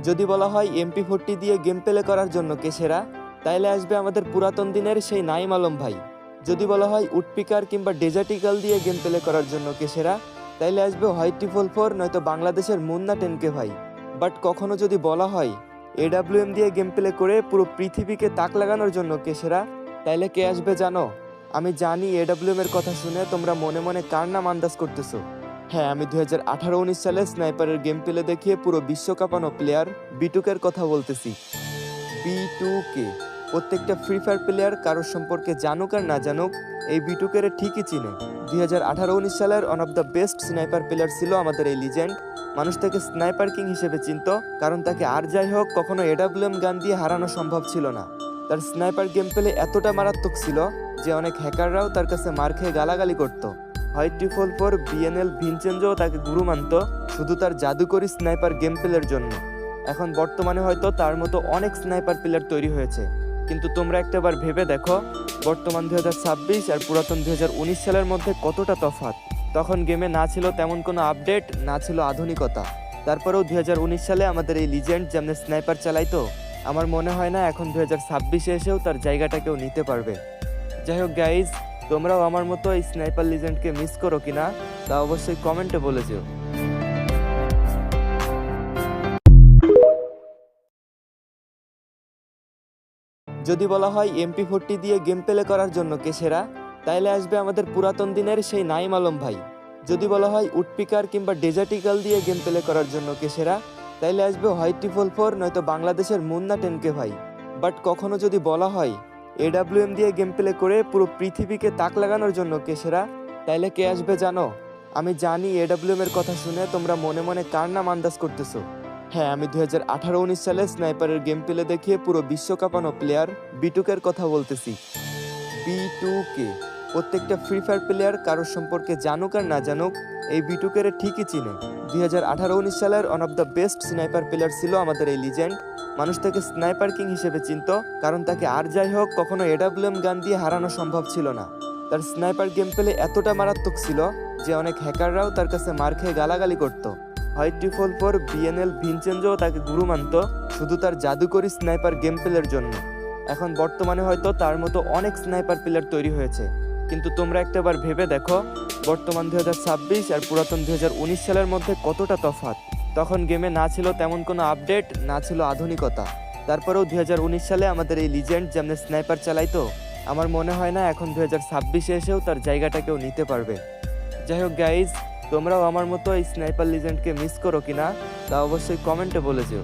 যদি বলা হয় MP40 দিয়ে গেম প্লে করার জন্য কে সেরা, তাইলে আসবে আমাদের পুরাতন দিনের সেই নাইম আলম ভাই। যদি বলা হয় উডপিকার কিংবা ডেজার্ট ইগল দিয়ে গেম প্লে করার জন্য কে সেরা, তাইলে আসবে হয় 444 নয়তো বাংলাদেশের মুন্না 10K ভাই। বাট কখনো যদি বলা হয় AWM দিয়ে গেম প্লে করে পুরো পৃথিবীকে তাক লাগানোর জন্য কে সেরা, তাইলে কে আসবে জানো? আমি জানি AWM এর কথা শুনে তোমরা মনে মনে কার নাম আন্দাজ করতেছো। হ্যাঁ, আমি 2018-19 সালে স্নাইপারের গেম প্লে দেখিয়ে পুরো বিশ্ব কাঁপানো প্লেয়ার B2K-র কথা বলতেছি। B2K প্রত্যেকটা ফ্রি ফায়ার প্লেয়ার কারোর সম্পর্কে জানুক আর না জানুক, এই B2K-রে ঠিকই চিনে। 2018-19 সালের one of the best sniper player ছিল আমাদের এই লিজেন্ড। মানুষ তাকে স্নাইপার কিং হিসেবে চিনত, কারণ তাকে আর যাই হোক কখনো AWM গান দিয়ে হারানো সম্ভব ছিল না। তার স্নাইপার গেম প্লে এতটা মারাত্মক ছিল যে অনেক হ্যাকাররাও তার কাছে মার খেয়ে গালাগালি করত। হয় 444, BNL, ভিনচেনজো তাকে গুরু মানত শুধু তার জাদুকরী স্নাইপার গেম প্লের জন্য। এখন বর্তমানে হয়তো তার মতো অনেক স্নাইপার প্লেয়ার তৈরি হয়েছে, কিন্তু তোমরা একটাবার ভেবে দেখো বর্তমান 2026 আর পুরাতন 2019 সালের মধ্যে কতটা তফাৎ। তখন গেমে না ছিল তেমন কোনো আপডেট, না ছিল আধুনিকতা। তারপরেও 2019 সালে আমাদের এই লিজেন্ড যেমন স্নাইপার চালাইতো, আমার মনে হয় না এখন 2026-এ এসেও তার জায়গাটা কেউ নিতে পারবে। যাই হোক গাইজ, তোমরাও আমার মতো এই স্নাইপার লিজেন্ডকে মিস করো কিনা তা অবশ্যই কমেন্টে বলে যেও। যদি বলা হয় MP40 দিয়ে গেম প্লে করার জন্য কে সেরা, তাইলে আসবে আমাদের পুরাতন দিনের সেই নাইম আলম ভাই। যদি বলা হয় উডপিকার কিংবা ডেজার্ট ইগল দিয়ে গেম প্লে করার জন্য কে সেরা, তাইলে আসবে হয় 444 নয়তো বাংলাদেশের মুন্না 10K ভাই। বাট কখনো যদি বলা হয় AWM দিয়ে গেম প্লে করে পুরো পৃথিবীকে তাক লাগানোর জন্য কে সেরা, তাইলে কে আসবে জানো? আমি জানি AWM এর কথা শুনে তোমরা মনে মনে কার নাম আন্দাজ করতেছো। হ্যাঁ, আমি 2018-19 সালে স্নাইপারের গেম প্লে দেখিয়ে পুরো বিশ্ব কাঁপানো প্লেয়ার B2K-র কথা বলতেছি। B2K প্রত্যেকটা ফ্রি ফায়ার প্লেয়ার কারোর সম্পর্কে জানুক আর না জানুক, এই B2K-রে ঠিকই চিনে। 2018-19 সালের one of the best sniper player ছিল আমাদের এই লিজেন্ড। মানুষ তাকে স্নাইপার কিং হিসেবে চিনত, কারণ তাকে আর যাই হোক কখনো AWM গান দিয়ে হারানো সম্ভব ছিল না। তার স্নাইপার গেম প্লে এতটা মারাত্মক ছিল যে অনেক হ্যাকাররাও তার কাছে মার খেয়ে গালাগালি করত। হয় 444, BNL, ভিনচেনজো তাকে গুরু মানত শুধু তার জাদুকরী স্নাইপার গেম প্লের জন্য। এখন বর্তমানে হয়তো তার মতো অনেক স্নাইপার প্লেয়ার তৈরি হয়েছে, কিন্তু তোমরা একটাবার ভেবে দেখো বর্তমান 2026 আর পুরাতন 2019 সালের মধ্যে কতটা তফাৎ। তখন গেমে না ছিল তেমন কোনো আপডেট, না ছিল আধুনিকতা। তারপরেও 2019 সালে আমাদের এই লিজেন্ড যেমন স্নাইপার চালাইতো, আমার মনে হয় না এখন 2026-এ এসেও তার জায়গাটা কেউ নিতে পারবে। যাই হোক গাইজ, তোমরাও আমার মতো এই স্নাইপার লিজেন্ডকে মিস করো কিনা তা অবশ্যই কমেন্টে বলে যেও।